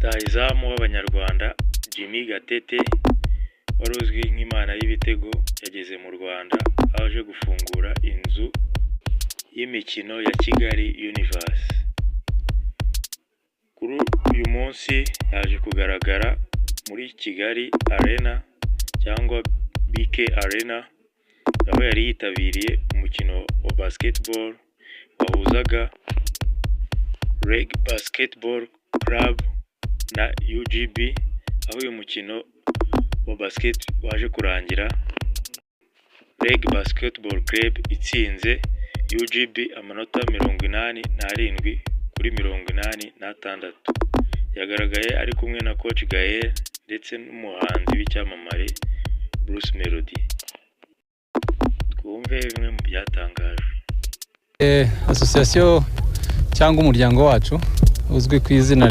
rutahizamu w'Abanyarwanda Jimmy Gatete wari uzwi nk'Imana y'ibitego yageze mu Rwanda aje gufungura inzu y'imikino ya Kigali Universe. Kuri uyu munsi yaje kugaragara muri Kigali Arena cyangwa BK Arena, aho yari yitabiriye umukino wa basketball wahuzaga Reg Basketball Club na UGB, aho uyu mukino wa basket waje kurangira Reg Basketball Club itsinze UGB amanota 87 kuri 86. Yagaragaye ari kumwe na Coach Gael ndetse n'umuhanzi w'icyamamare Bruce Melody. Twumve bimwe mu byatangajwe. Association cyangwa umuryango wacu uzwi ku izina